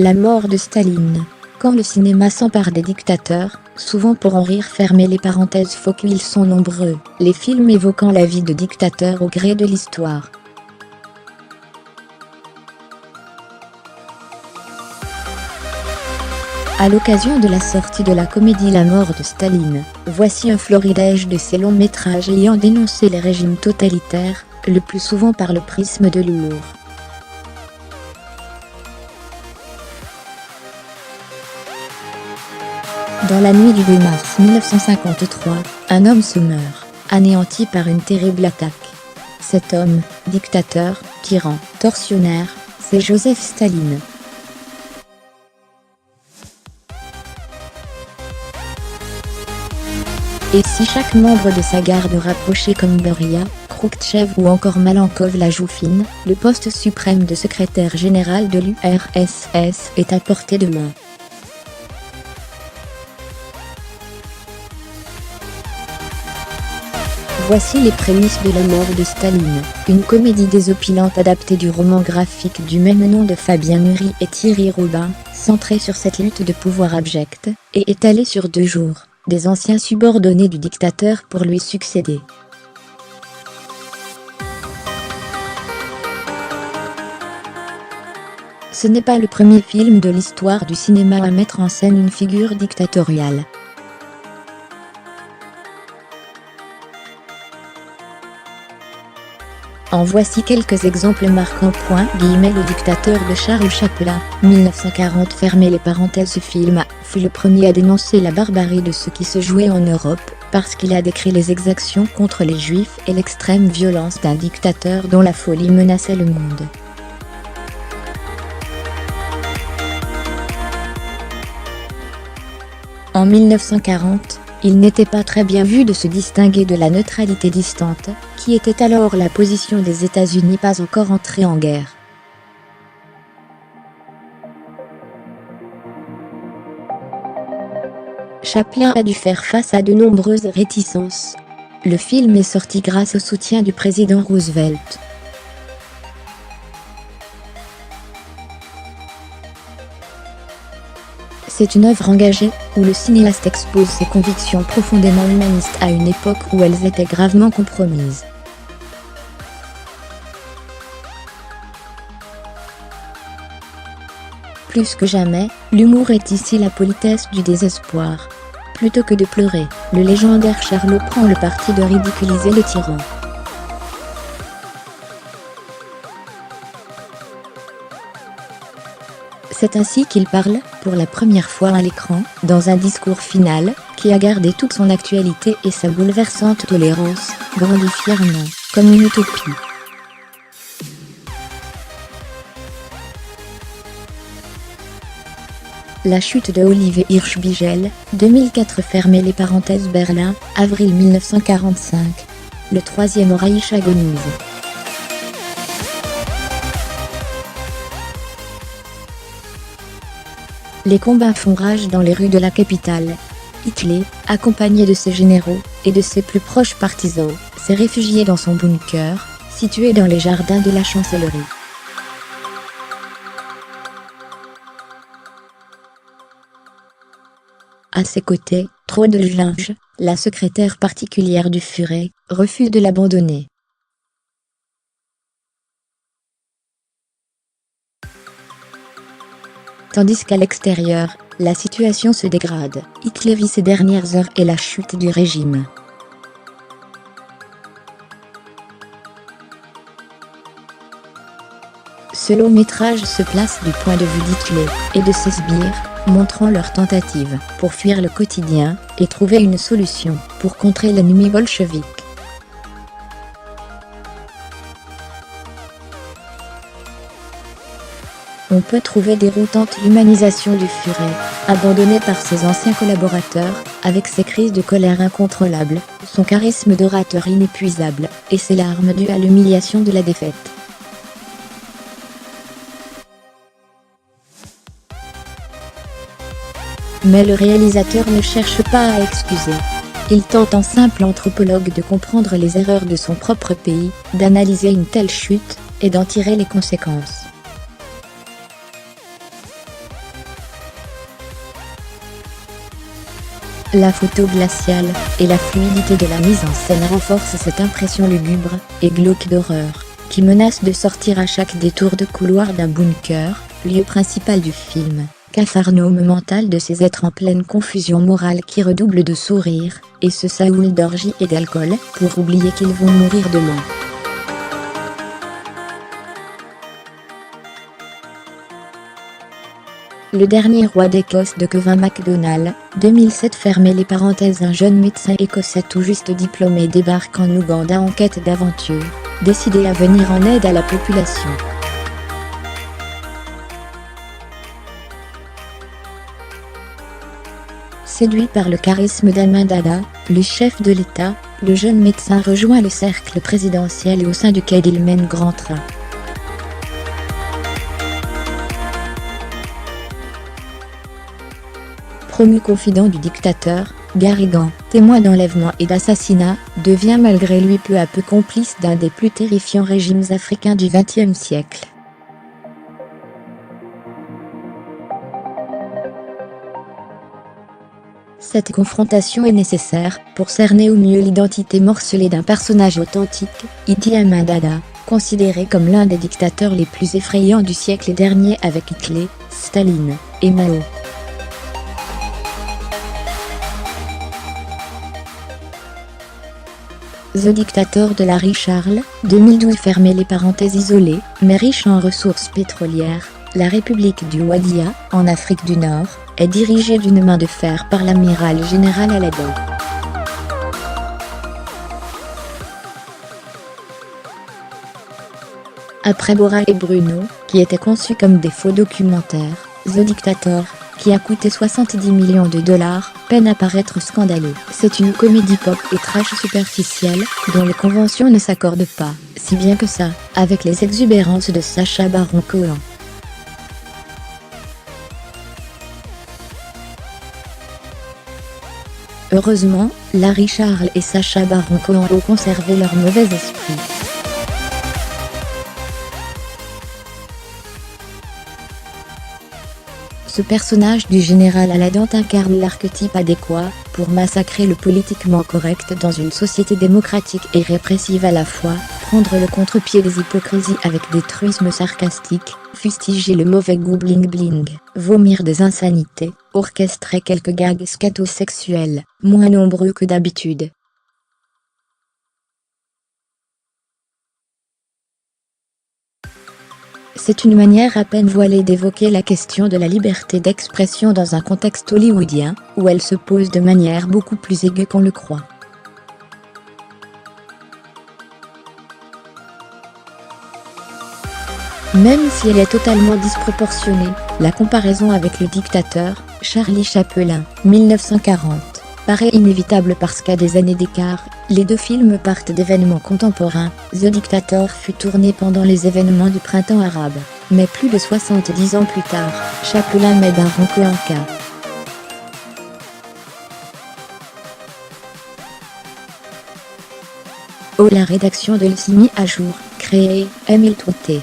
La mort de Staline. Quand le cinéma s'empare des dictateurs, souvent pour en rire, fermer les parenthèses, faut qu'ils sont nombreux, les films évoquant la vie de dictateurs au gré de l'histoire. À l'occasion de la sortie de la comédie La mort de Staline, voici un florilège de ces longs métrages ayant dénoncé les régimes totalitaires, le plus souvent par le prisme de l'humour. Dans la nuit du 2 mars 1953, un homme se meurt, anéanti par une terrible attaque. Cet homme, dictateur, tyran, tortionnaire, c'est Joseph Staline. Et si chaque membre de sa garde rapprochée comme Beria, Khrouchtchev ou encore Malenkov la joue fine, le poste suprême de secrétaire général de l'URSS est à portée de main. Voici les prémices de La mort de Staline, une comédie désopilante adaptée du roman graphique du même nom de Fabien Nury et Thierry Robin, centrée sur cette lutte de pouvoir abjecte, et étalée sur 2 jours, des anciens subordonnés du dictateur pour lui succéder. Ce n'est pas le premier film de l'histoire du cinéma à mettre en scène une figure dictatoriale. En voici quelques exemples marquants. Le dictateur de Charles Chaplin, 1940. Fermez les parenthèses. Ce film fut le premier à dénoncer la barbarie de ce qui se jouait en Europe, parce qu'il a décrit les exactions contre les Juifs et l'extrême violence d'un dictateur dont la folie menaçait le monde. En 1940, il n'était pas très bien vu de se distinguer de la neutralité distante, qui était alors la position des États-Unis pas encore entrés en guerre. Chaplin a dû faire face à de nombreuses réticences. Le film est sorti grâce au soutien du président Roosevelt. C'est une œuvre engagée, où le cinéaste expose ses convictions profondément humanistes à une époque où elles étaient gravement compromises. Plus que jamais, l'humour est ici la politesse du désespoir. Plutôt que de pleurer, le légendaire Charlot prend le parti de ridiculiser le tyran. C'est ainsi qu'il parle, pour la première fois à l'écran, dans un discours final, qui a gardé toute son actualité et sa bouleversante tolérance, grandi fièrement, comme une utopie. La chute de Olivier Hirschbiegel, 2004. Fermez les parenthèses. Berlin, avril 1945. Le Troisième Reich agonise. Les combats font rage dans les rues de la capitale. Hitler, accompagné de ses généraux, et de ses plus proches partisans, s'est réfugié dans son bunker, situé dans les jardins de la chancellerie. À ses côtés, Trodelginge, la secrétaire particulière du Führer, refuse de l'abandonner. Tandis qu'à l'extérieur, la situation se dégrade. Hitler vit ses dernières heures et la chute du régime. Ce long métrage se place du point de vue d'Hitler et de ses sbires, montrant leur tentative pour fuir le quotidien et trouver une solution pour contrer l'ennemi bolchevique. On peut trouver déroutante l'humanisation du Führer, abandonné par ses anciens collaborateurs, avec ses crises de colère incontrôlables, son charisme d'orateur inépuisable, et ses larmes dues à l'humiliation de la défaite. Mais le réalisateur ne cherche pas à excuser. Il tente en simple anthropologue de comprendre les erreurs de son propre pays, d'analyser une telle chute, et d'en tirer les conséquences. La photo glaciale et la fluidité de la mise en scène renforcent cette impression lugubre et glauque d'horreur, qui menace de sortir à chaque détour de couloir d'un bunker, lieu principal du film, capharnaüm mental de ces êtres en pleine confusion morale qui redoublent de sourires, et se saoulent d'orgies et d'alcool, pour oublier qu'ils vont mourir demain. Le dernier roi d'Écosse de Kevin MacDonald, 2007 fermez les parenthèses. Un jeune médecin écossais tout juste diplômé débarque en Ouganda en quête d'aventure, décidé à venir en aide à la population. Séduit par le charisme d'Amin Dada, le chef de l'État, le jeune médecin rejoint le cercle présidentiel au sein duquel il mène grand train. Promu confident du dictateur, Garrigan, témoin d'enlèvement et d'assassinat, devient malgré lui peu à peu complice d'un des plus terrifiants régimes africains du XXe siècle. Cette confrontation est nécessaire pour cerner au mieux l'identité morcelée d'un personnage authentique, Idi Amin Dada, considéré comme l'un des dictateurs les plus effrayants du siècle dernier avec Hitler, Staline et Mao. The Dictator de Larry Charles, 2012 fermez les parenthèses. Isolée, mais riche en ressources pétrolières, la République du Wadiyah, en Afrique du Nord, est dirigée d'une main de fer par l'amiral général Aladdin. Après Bora et Bruno, qui étaient conçus comme des faux documentaires, The Dictator, qui a coûté 70 millions de dollars, peine à paraître scandaleux. C'est une comédie pop et trash superficielle, dont les conventions ne s'accordent pas, si bien que ça, avec les exubérances de Sacha Baron Cohen. Heureusement, Larry Charles et Sacha Baron Cohen ont conservé leur mauvais esprit. Ce personnage du général Aladdin incarne l'archétype adéquat pour massacrer le politiquement correct dans une société démocratique et répressive à la fois, prendre le contre-pied des hypocrisies avec des truismes sarcastiques, fustiger le mauvais goût bling bling, vomir des insanités, orchestrer quelques gags scatosexuels, moins nombreux que d'habitude. C'est une manière à peine voilée d'évoquer la question de la liberté d'expression dans un contexte hollywoodien, où elle se pose de manière beaucoup plus aiguë qu'on le croit. Même si elle est totalement disproportionnée, la comparaison avec le dictateur, Charlie Chaplin, 1940, paraît inévitable parce qu'à des années d'écart, les deux films partent d'événements contemporains. The Dictator fut tourné pendant les événements du printemps arabe, mais plus de 70 ans plus tard, Chaplin met Baron Cohen K. La rédaction de l'I.C.M.I. à jour, créée, Émile Trouté.